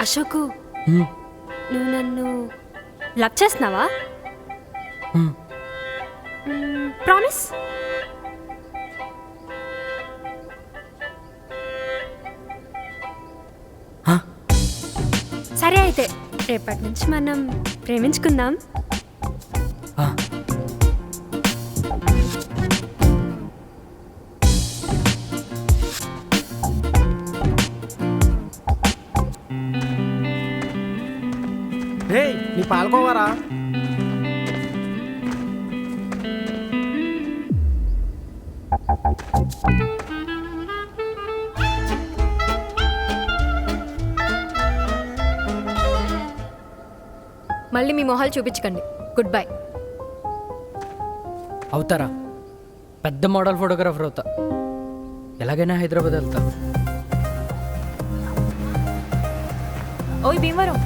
అశోకు, నువ్వు నన్ను లవ్ చేస్తున్నావా? ప్రామిస్? సరే అయితే రేపటి నుంచి మనం ప్రేమించుకుందాం. నీ పాల్కోవారా? మళ్ళీ మీ మొహాలు చూపించకండి. Good bye. అవుతారా? పెద్ద మోడల్ ఫోటోగ్రాఫర్ అవుతా. ఎలాగైనా హైదరాబాద్ వెళ్తా. ఓయ్ భీమవరం,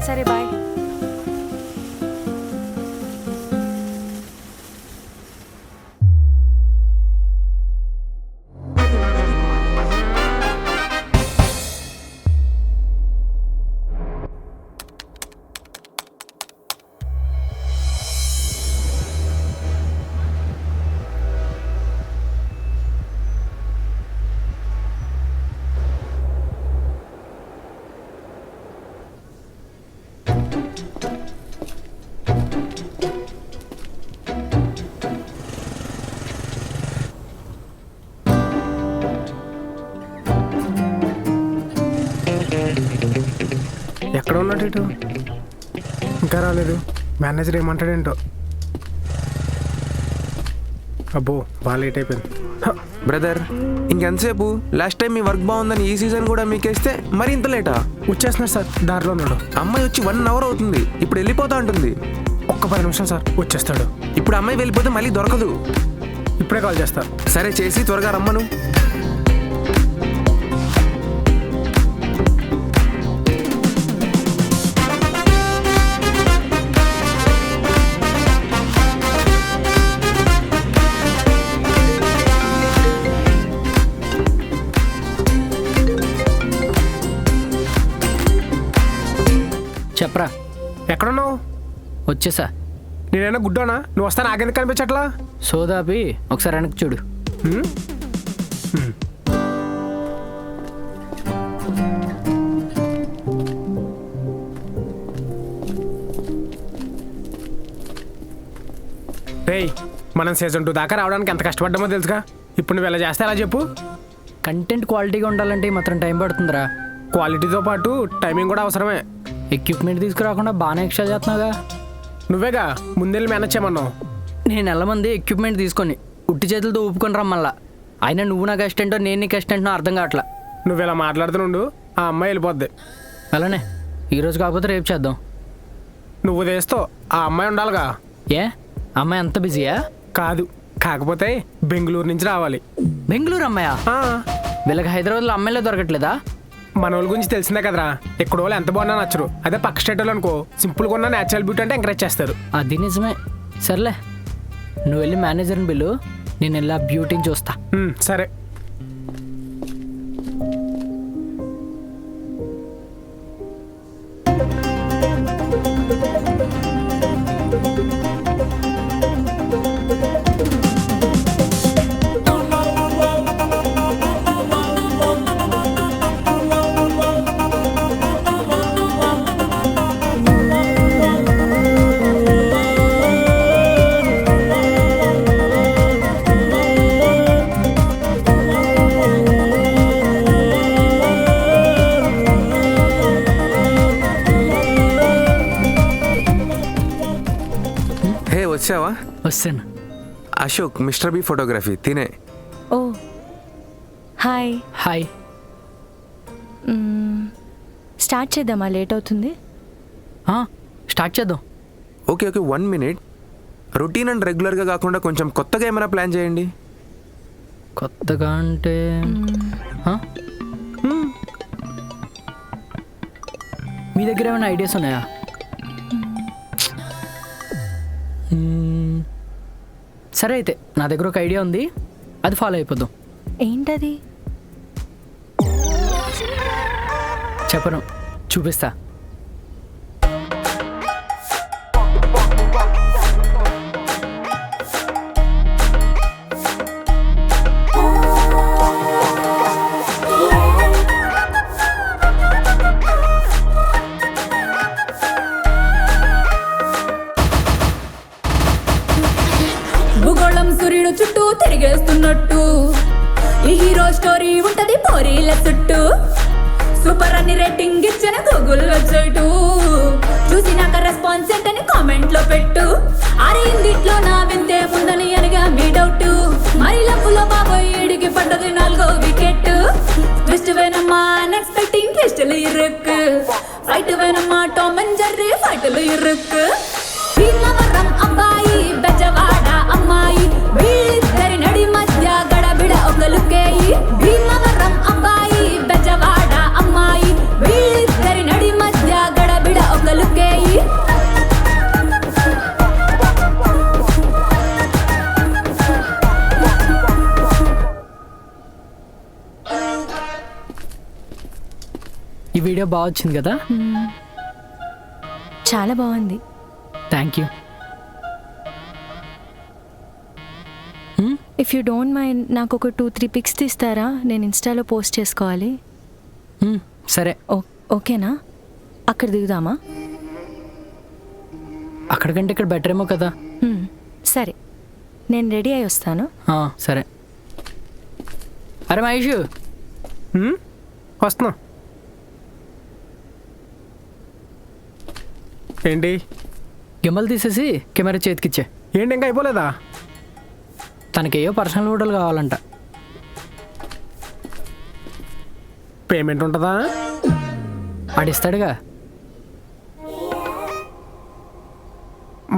సరే బాయ్. ఎక్కడ ఉన్నాడు ఇటు? ఇంకా రాలేదు. మేనేజర్ ఏమంటాడేంటో. అబ్బో బాగా లేట్ అయిపోయింది. బ్రదర్ ఇంకెంతసేపు? లాస్ట్ టైం మీ వర్క్ బాగుందని ఈ సీజన్ కూడా మీకేస్తే మరి ఇంత లేటా? వచ్చేస్తున్నాడు సార్, దారిలో ఉన్నాడు. అమ్మాయి వచ్చి 1 అవర్ అవుతుంది, ఇప్పుడు వెళ్ళిపోతా ఉంటుంది. ఒక్క 10 నిమిషాలు సార్, వచ్చేస్తాడు. ఇప్పుడు అమ్మాయి వెళ్ళిపోతే మళ్ళీ దొరకదు. ఇప్పుడే కాల్ చేస్తా. సరే చేసి త్వరగా రమ్మను. చెప్పరా? ఎక్కడున్నావు? వచ్చేసా. నేనైనా గుడ్డోనా? నువ్వు వస్తా నాకెందుకు కనిపించట్లా? సోదాపి ఒకసారి వెనక్కి చూడు. రేయ్, మనం సీజన్ 2 దాకా రావడానికి ఎంత కష్టపడ్డామో తెలుసుగా. ఇప్పుడు నువ్వు ఎలా చేస్తే ఎలా చెప్పు? కంటెంట్ క్వాలిటీగా ఉండాలంటే మాత్రం టైం పడుతుందిరా. క్వాలిటీతో పాటు టైమింగ్ కూడా అవసరమే. ఎక్విప్మెంట్ తీసుకురాకుండా బాగానే ఎక్స్ట్రా చేస్తున్నావుగా. నువ్వేగా ముందెళ్ళి మేనేజ్ చేయమన్నావు. నేను నెలమంది ఎక్విప్మెంట్ తీసుకొని ఉట్టి చేతులతో ఊపుకొని రమ్మల్లా. అయినా నువ్వు నాకు అసిస్టెంటో నేను నీకు అసిస్టెంటో అర్థం కావట్లా. నువ్వు ఇలా మాట్లాడుతుండు, ఆ అమ్మాయి వెళ్ళిపోద్ది. అలానే ఈరోజు కాకపోతే రేపు చేద్దాం. నువ్వు చేస్తావు, ఆ అమ్మాయి ఉండాలిగా. ఏ అమ్మాయి అంత బిజీయా? కాదు, కాకపోతే బెంగళూరు నుంచి రావాలి. బెంగళూరు అమ్మాయా? వీళ్ళకి హైదరాబాద్లో అమ్మాయిలే దొరకట్లేదా? మన వాళ్ళ గురించి తెలిసిందే కదరా. ఎక్కడ వాళ్ళు ఎంత బాగున్నా నచ్చరు. అదే పక్క స్టేట్ వాళ్ళు అనుకో, సింపుల్గా ఉన్న న్యాచురల్ బ్యూటీ అంటే ఎంకరేజ్ చేస్తారు. అది నిజమే. సర్లే నువ్వు వెళ్ళి మేనేజర్ని బిల్లు, నేను వెళ్ళి ఆ బ్యూటీని చూస్తా. సరే. వచ్చావా? వస్తాను. Ashok, mister B photography. తినే. Oh hi. హాయ్. స్టార్ట్ చేద్దామా? లేట్ అవుతుంది. స్టార్ట్ చేద్దాం. Okay 1 minute. రొటీన్ అండ్ రెగ్యులర్గా కాకుండా కొంచెం కొత్తగా ఏమైనా ప్లాన్ చేయండి. కొత్తగా అంటే ఆ? మీ దగ్గర ఏమైనా ఐడియాస్ ఉన్నాయా? సరే అయితే నా దగ్గర ఒక ఐడియా ఉంది, అది ఫాలో అయిపోద్దాం. ఏంటది? చెప్పను, చూపిస్తా. భూగోళం సూర్యుడు చుట్టూ తిరిగేస్తున్నట్టు ఈ హీరో స్టోరీ ఉంటది పోరీల చుట్టూ. సూపర్ అని రేటింగ్ ఇచ్చిన గూగుల్ వెబ్సైట్, చూసినాక రెస్పాన్స్ ఏంటని కామెంట్ లో పెట్టు. అరే ఇందిట్లో నా వింతే ముందని అనగా మీ డౌట్. మరి లప్పులో బాబోయ్ ఏడికి పడ్డది 4వ వికెట్. ట్విస్ట్ వేనమ్మా అన్ఎక్స్పెక్టింగ్ ట్విస్టులు ఇరుక్కు. ఫైట్ వేనమ్మా టామ్ అండ్ జెర్రీ ఫైట్లు ఇరుక్కు. భీమవరం అబ్బాయి బెజవాడ అమ్మాయి, వీళ్ళిద్దరి నడి మధ్య గడబిడ ఒక లుకేయి. భీమవరం అబ్బాయి బెజవాడ అమ్మాయి, వీళ్ళిద్దరి నడి మధ్య గడబిడ ఒక లుకేయి. ఈ వీడియో బాగా వచ్చింది కదా? చాలా బాగుంది. Thank you. If you don't mind నాకు ఒక 2-3 పిక్స్ తీస్తారా? నేను ఇన్స్టాలో పోస్ట్ చేసుకోవాలి. సరే. ఓకేనా? అక్కడ దిగుదామా? అక్కడికంటే ఇక్కడ బెటర్ ఏమో కదా. సరే, నేను రెడీ అయి వస్తాను. సరే. అరే మహేష్, వస్తున్నా. ఏంటి గిమ్మలు తీసేసి కెమెరా చేతికిచ్చే. ఏంటి ఇంకా అయిపోలేదా? తనకేయో పర్సనల్ ఫోటోలు కావాలంట. పేమెంట్ ఉంటుందా? ఆడిస్తాడుగా.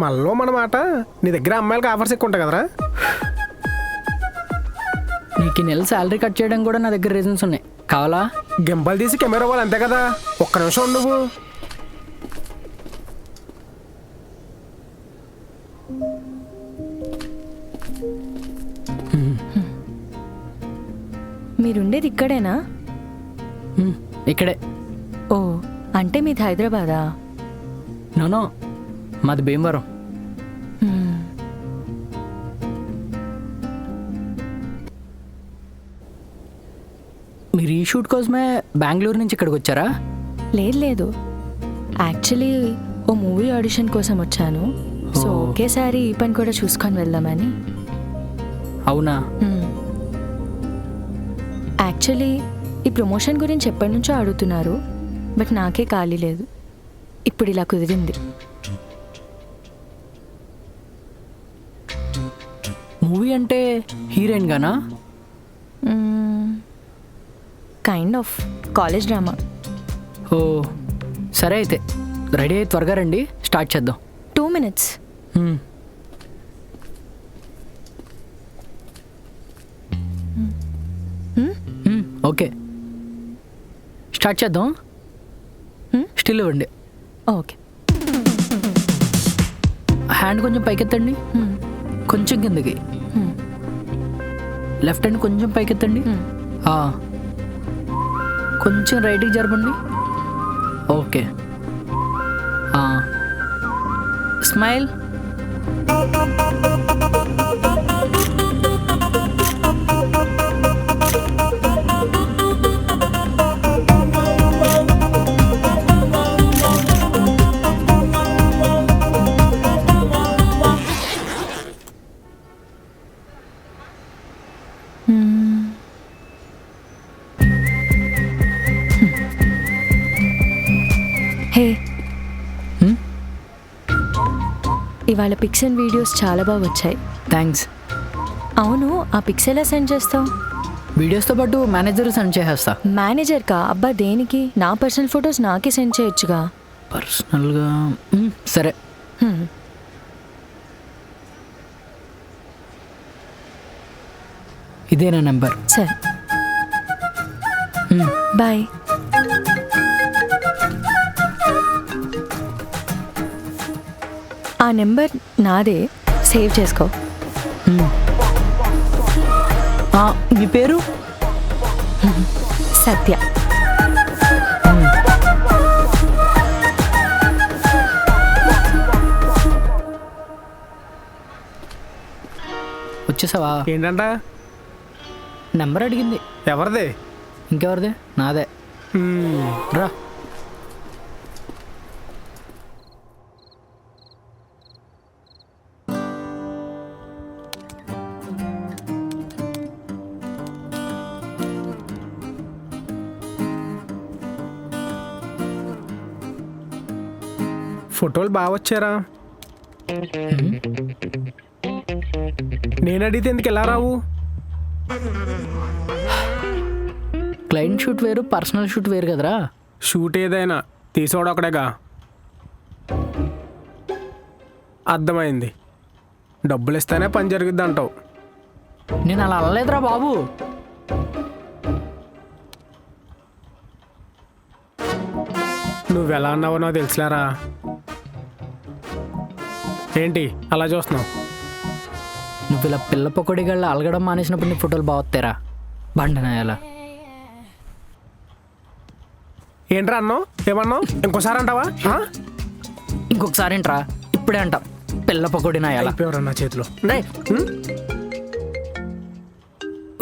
మళ్ళీ మన మాట, నీ దగ్గర అమ్మాయిలకి ఆఫర్స్ ఎక్కువ ఉంటాయి కదరా? నీకు ఈ నెల శాలరీ కట్ చేయడం కూడా నా దగ్గర రీజన్స్ ఉన్నాయి. కావాలా? గింబల్ తీసి కెమెరా ఇవ్వాలి అంతే కదా. ఒక్క నిమిషం నువ్వు. మీరుండేది ఇక్కడేనా? ఇక్కడే. ఓ, అంటే మీది హైదరాబాదా? నో, మాది భీమవరం. మీరు ఈ షూట్ కోసమే బెంగళూరు నుంచి ఇక్కడికి వచ్చారా? లేదు, యాక్చువల్లీ ఓ మూవీ ఆడిషన్ కోసం వచ్చాను. సో ఒకేసారి ఈ పని కూడా చూసుకొని వెళ్దామని. అవునా? యాక్చువల్లీ ఈ ప్రమోషన్ గురించి ఎప్పటి నుంచో అడుగుతున్నారు, బట్ నాకే ఖాళీ లేదు. ఇప్పుడు ఇలా కుదిరింది. మూవీ అంటే హీరోయిన్ గానా? Kind of college drama. ఓ సరే అయితే రెడీ అయ్యి త్వరగా రండి, స్టార్ట్ చేద్దాం. 2 minutes. ఓకే, స్టార్ట్ చేద్దాం. స్టిల్ ఇవ్వండి. ఓకే. హ్యాండ్ కొంచెం పైకెత్తండి, కొంచెం కిందకి. లెఫ్ట్ హ్యాండ్ కొంచెం పైకెత్తండి, కొంచెం రైట్కి జరపండి. ఓకే. స్మైల్. హే, ఇవాళ పిక్స్ అండ్ వీడియోస్ చాలా బాగా వచ్చాయి. థ్యాంక్స్. అవును, ఆ పిక్స్ ఎలా సెండ్ చేస్తావు? వీడియోస్తో పాటు మేనేజర్ సెండ్ చేసేస్తా. మేనేజర్కా? అబ్బా, దేనికి? నా పర్సనల్ ఫొటోస్ నాకే సెండ్ చేయొచ్చుగా. పర్సనల్గా సరే. ఇదే నా నెంబర్. సరే బాయ్. ఆ నెంబర్ నాదే, సేవ్ చేసుకో. మీ పేరు? సత్య. వచ్చేసావా? ఏంటంట? నెంబర్ అడిగింది. ఎవరిది? ఇంకెవరిది? నాదే. రా. ఫోటోలు బాగా వచ్చారా? నేను అడిగితే ఎందుకు ఎలా రావు? క్లయింట్ షూట్ వేరు, పర్సనల్ షూట్ వేరు కదరా. షూట్ ఏదైనా తీసుకోవడం ఒకడేగా. అర్థమైంది. డబ్బులు ఇస్తేనే పని జరుగుద్ది అంటావు. నేను అలా అనలేదురా బాబు. నువ్వు ఎలా అన్నావో నాకు తెలుసులేరా. ఏంటి అలా చూస్తున్నావు? నువ్వు ఇలా పిల్ల పొక్కడిగళ్ళ అలగడం మానేసినప్పుడు నీ ఫోటోలు బాగుతారా బండనాయాల. ఏంట్రా అన్నావు? ఏమన్నావు? ఇంకోసారి అంటావా? ఇంకొకసారి ఏంట్రా? ఇప్పుడే అంట పిల్ల పొక్కడి నాయాల. అయిపోయారు నా చేతిలో.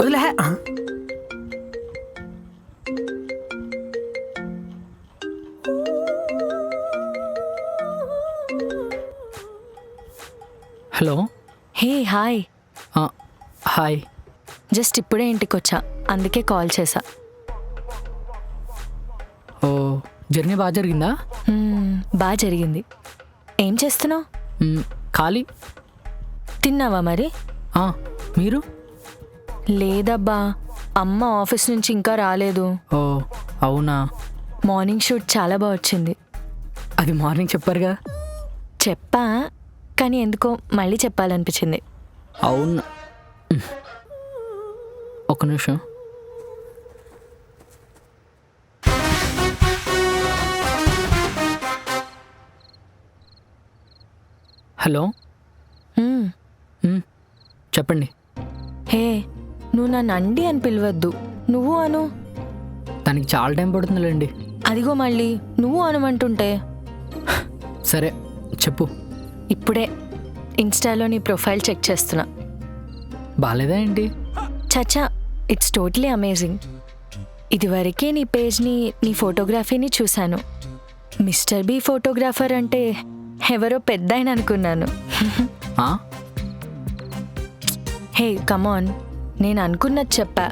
వదిలే. Hello. Hey hi. Hi. Just ఇప్పుడే ఇంటికి వచ్చా, అందుకే కాల్ చేసా. ఓ, జర్నీ బాగా జరిగిందా? బాగా జరిగింది. ఏం చేస్తున్నావు? ఖాళీ. తిన్నావా మరి? మీరు? లేదబ్బా, అమ్మ ఆఫీస్ నుంచి ఇంకా రాలేదు. ఓ అవునా. మార్నింగ్ షూట్ చాలా బాగా వచ్చింది. అది మార్నింగ్ చెప్పారుగా. చెప్పా, కానీ ఎందుకో మళ్ళీ చెప్పాలనిపించింది. అవును. ఒక్క నిమిషం. హలో. చెప్పండి. హే, నువ్వు నన్ను అండి అని పిలవద్దు, నువ్వు అను. దానికి చాలా టైం పడుతుందిలేండి. అదిగో మళ్ళీ నువ్వు అనమంటుంటే. సరే చెప్పు. ఇప్పుడే ఇన్స్టాలో నీ ప్రొఫైల్ చెక్ చేస్తున్నా. బాగాలేదా ఏంటి? చచ్చా, ఇట్స్ టోటలీ అమేజింగ్. ఇదివరకే నీ పేజ్ని, నీ ఫోటోగ్రఫీని చూశాను. మిస్టర్ బి ఫోటోగ్రాఫర్ అంటే ఎవరో పెద్ద ఆయన అనుకున్నాను. హే కమాన్, నేను అనుకున్నది చెప్పా.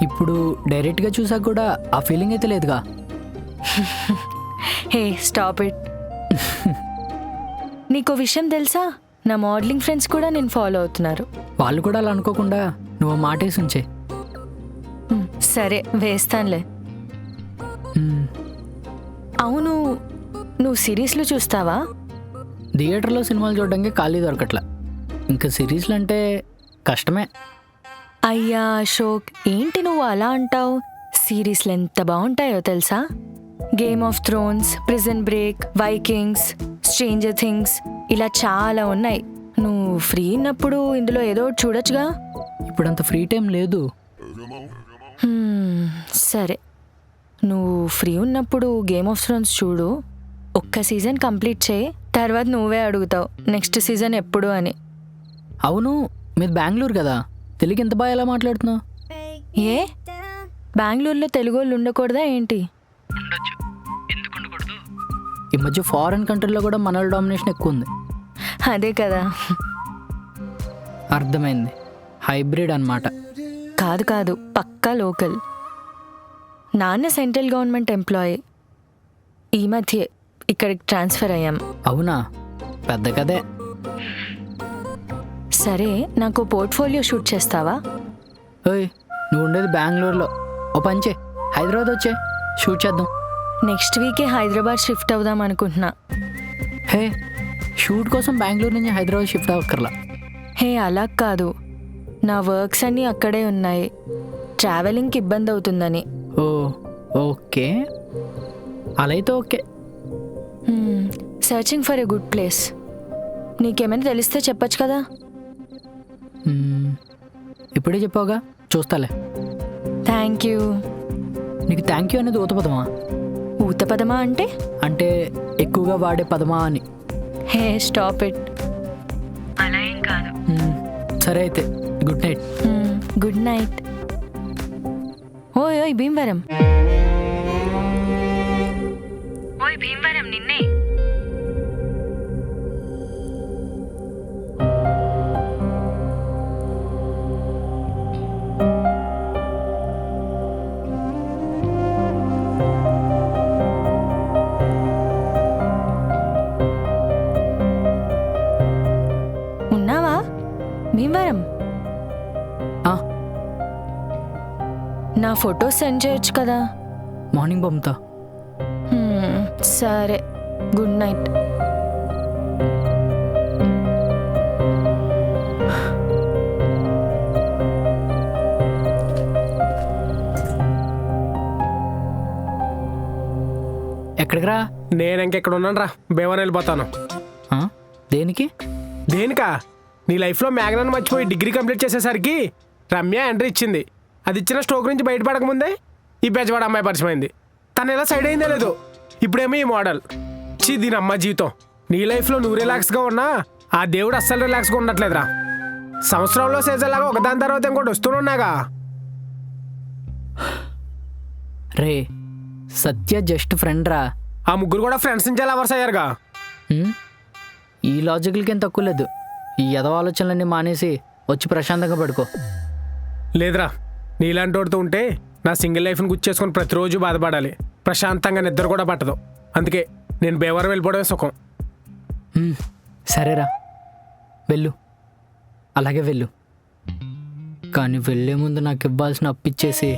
ఇప్పుడు డైరెక్ట్గా చూసాక కూడా ఆ ఫీలింగ్ అయితే లేదుగా. హే స్టాప్ ఇట్. నీకో విషయం తెలుసా? నా మోడలింగ్ ఫ్రెండ్స్ కూడా నేను ఫాలో అవుతున్నారు. వాళ్ళు కూడా అలా అనుకోకుండా నువ్వు మాటేసి ఉంచే. సరే వేస్తానులే. అవును, నువ్వు సిరీస్లు చూస్తావా? థియేటర్లో సినిమాలు చూడడానికి ఖాళీ దొరకట్లా. ఇంకా సిరీస్లు అంటే కష్టమే. అయ్యా అశోక్, ఏంటి నువ్వు అలా అంటావు? సిరీస్లు ఎంత బాగుంటాయో తెలుసా? Game of Thrones, prison break, Vikings, stranger things, ఇలా చాలా ఉన్నాయి. నువ్వు ఫ్రీ ఉన్నప్పుడు ఇందులో ఏదో ఒకటి చూడొచ్చుగా. ఇప్పుడంత ఫ్రీ టైం లేదు. సరే, నువ్వు ఫ్రీ ఉన్నప్పుడు గేమ్ ఆఫ్ థ్రోన్స్ చూడు. ఒక్క సీజన్ కంప్లీట్ చేయి, తర్వాత నువ్వే అడుగుతావు నెక్స్ట్ సీజన్ ఎప్పుడు అని. అవును, మీది బెంగళూరు కదా, తెలుగు ఎంత బాగా ఎలా మాట్లాడుతున్నావు? ఏ, బెంగళూరులో తెలుగు వాళ్ళు ఉండకూడదా ఏంటి? ఈ మధ్య ఫారెన్ కంట్రీలో కూడా మన డామినేషన్ ఎక్కువ ఉంది. అదే కదా. అర్థమైంది, హైబ్రిడ్ అన్నమాట. కాదు కాదు, పక్కా లోకల్. నాన్న సెంట్రల్ గవర్నమెంట్ ఎంప్లాయీ. ఈ మధ్య ఇక్కడికి ట్రాన్స్ఫర్ అయ్యాం. అవునా, పెద్ద కదే. సరే, నాకు పోర్ట్ఫోలియో షూట్ చేస్తావా? ఓయ్, నువ్వు ఉండేది బెంగళూరులో, ఓ పంచే హైదరాబాద్ వచ్చే షూట్ చేద్దాం. నెక్స్ట్ వీకే హైదరాబాద్ షిఫ్ట్ అవుదాం అనుకుంటున్నా. హే, షూట్ కోసం బెంగళూరు నుంచి హైదరాబాద్ షిఫ్ట్ అవ్వక్కర్లా. హే అలా కాదు, నా వర్క్స్ అన్నీ అక్కడే ఉన్నాయి, ట్రావెలింగ్కి ఇబ్బంది అవుతుందని. ఓ ఓకే, అలా అయితే okay. Searching for a good place. నీకేమైనా తెలిస్తే చెప్పొచ్చు కదా. ఇప్పుడే చెప్పావుగా, చూస్తాలే. Thank you. నీకు థ్యాంక్ యూ అనేది ఊతపదమా? ఊతపదమా అంటే? అంటే ఎక్కువగా వాడే పదమా అని. Hey stop it. అలా ఏం కాదు. సరే అయితే గుడ్ నైట్. Good night. ఓయ్ ఓయ్ భీమవరం. ఓయ్ భీమవరం, నిన్నే. ఉన్నావా భీమవరం? నా ఫోటో సెండ్ చేయొచ్చు కదా. మార్నింగ్ పంపుతా. సరే, గుడ్ నైట్. ఎక్కడికి రా? నేను ఇంకెక్కడ ఉన్నాను రా, బేవన్ వెళ్ళిపోతాను. దేనికి? దేనికా? నీ లైఫ్లో మ్యాగ్నాన్ని మర్చిపోయి డిగ్రీ కంప్లీట్ చేసేసరికి రమ్య ఎంట్రీ ఇచ్చింది. అది ఇచ్చిన స్ట్రోక్ నుంచి బయటపడకముందే ఈ బెజవాడ అమ్మాయి పరిచయమైంది. తను ఎలా సైడ్ అయిందే లేదు, ఇప్పుడేమో ఈ మోడల్. దీని అమ్మ జీవితం. నీ లైఫ్లో నువ్వు రిలాక్స్గా ఉన్నా ఆ దేవుడు అస్సలు రిలాక్స్గా ఉండట్లేదురా. సంవత్సరంలో సీజన్లాగా ఒకదాని తర్వాత ఇంకోటి వస్తూనున్నాగా. రే సత్య జస్ట్ ఫ్రెండ్ రా. ఆ ముగ్గురు కూడా ఫ్రెండ్స్ నుంచి లవర్స్ అయ్యారుగా. ఈ లాజికల్కి ఏం తక్కువ లేదు. ఈ ఎదవ ఆలోచనలన్నీ మానేసి వచ్చి ప్రశాంతంగా పడుకో. లేదురా, నీలాంటి వాడితో ఉంటే నా సింగిల్ లైఫ్ని గుర్చేసుకొని ప్రతిరోజు బాధపడాలి. ప్రశాంతంగా నిద్ర కూడా పట్టదు. అందుకే నేను బేవరం వెళ్ళిపోవడమే సుఖం. సరేరా వెళ్ళు, అలాగే వెళ్ళు. కానీ వెళ్ళే ముందు నాకు ఇవ్వాల్సిన అప్పిచ్చేసి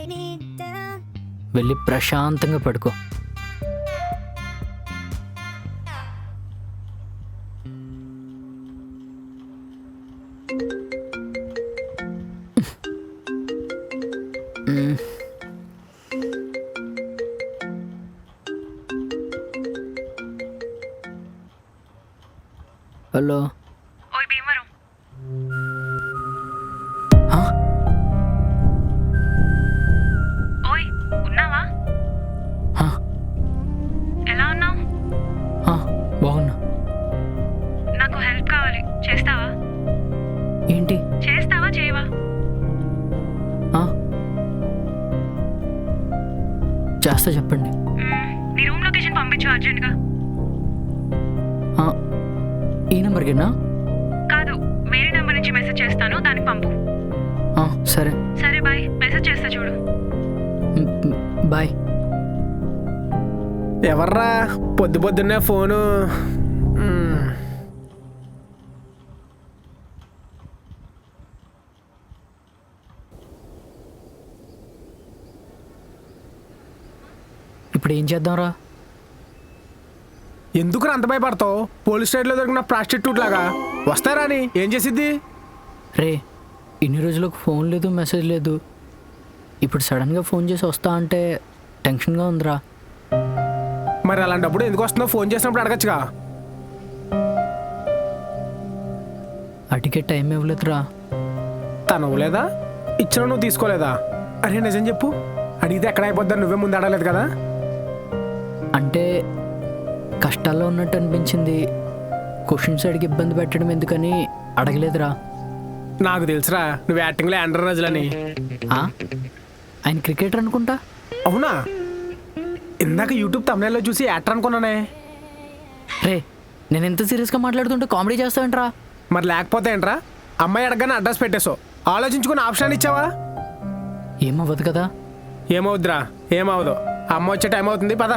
వెళ్ళి ప్రశాంతంగా పడుకో. హలో. ఓయ్ భీమవరం. ఓయ్ ఉన్నావా? ఎలా ఉన్నావు? బాగున్నా. నాకు హెల్ప్ కావాలి, చేస్తావా? ఏంటి? చేస్తావా చేయవా? చేస్తా, చెప్పండి. నీ రూమ్ లొకేషన్ పంపించు అర్జెంట్గా. ఈ నెంబర్కేనా? కాదు, వేరే నెంబర్ నుంచి మెసేజ్ చేస్తాను, దానికి పంపు. సరే సరే బాయ్, మెసేజ్ చేస్తా చూడు. బాయ్. ఎవర్రా పొద్దు పొద్దున్నే ఫోను? ఇప్పుడు ఏం చేద్దాంరా? ఎందుకు అంత భయపడతావు? పోలీస్ స్టేషన్లో దొరికిన ప్రాస్టిట్యూట్ లాగా వస్తారా అని ఏం చేసిద్ది? రే ఇన్ని రోజులకు ఫోన్ లేదు, మెసేజ్ లేదు. ఇప్పుడు సడన్గా ఫోన్ చేసి వస్తా అంటే టెన్షన్గా ఉందిరా. మరి అలాంటప్పుడు ఎందుకు వస్తుందో ఫోన్ చేసినప్పుడు అడగచ్చుగా. అడిగే టైం ఇవ్వలేదురా. తను లేదా ఇచ్చిన నువ్వు తీసుకోలేదా? అరే నిజం చెప్పు, అడిగితే ఎక్కడ అయిపోద్దని నువ్వే ముందు అడగలేదు కదా. అంటే కష్టాల్లో ఉన్నట్టు అనిపించింది. క్వశ్చన్స్ అడిగి ఇబ్బంది పెట్టడం ఎందుకని అడగలేదురా. నాకు తెలుసురా, నువ్వు యాక్టింగ్లో ఆండ్రూ రజల్ అని. ఆయన క్రికెటర్ అనుకుంటా. అవునా? ఇందాక యూట్యూబ్ తమిళలో చూసి యాక్టర్ అనుకున్నానే. రే నేను ఎంత సీరియస్గా మాట్లాడుతుంటే కామెడీ చేస్తావేంట్రా? మరి లేకపోతే ఏంట్రా, అమ్మాయి అడగగానే అడ్రస్ పెట్టేసావు. ఆలోచించుకుని ఆప్షన్ ఇచ్చావా? ఏమవ్వదు కదా. ఏమవుద్దిరా, ఏమవుదు. అమ్మ వచ్చే టైం అవుతుంది, పద.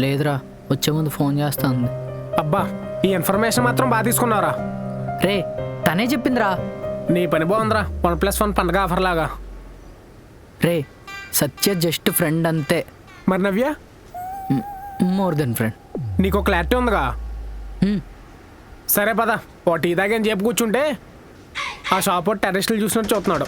లేదురా, వచ్చే ముందు ఫోన్ చేస్తా ఉంది. అబ్బా, ఈ ఇన్ఫర్మేషన్ మాత్రం బాగా తీసుకున్నారా. రే తనే చెప్పిందిరా. నీ పని బాగుందిరా, 1+1 పండగ ఆఫర్ లాగా. రే సత్య జస్ట్ ఫ్రెండ్ అంతే. మరి నవ్య? More than friend. నీకు క్లారిటీ ఉందిగా? సరే పద ఓ టీ తాగని చెప్పు కూర్చుంటే ఆ షాప్ టెర్రస్లు చూసినట్టు చూస్తున్నాడు.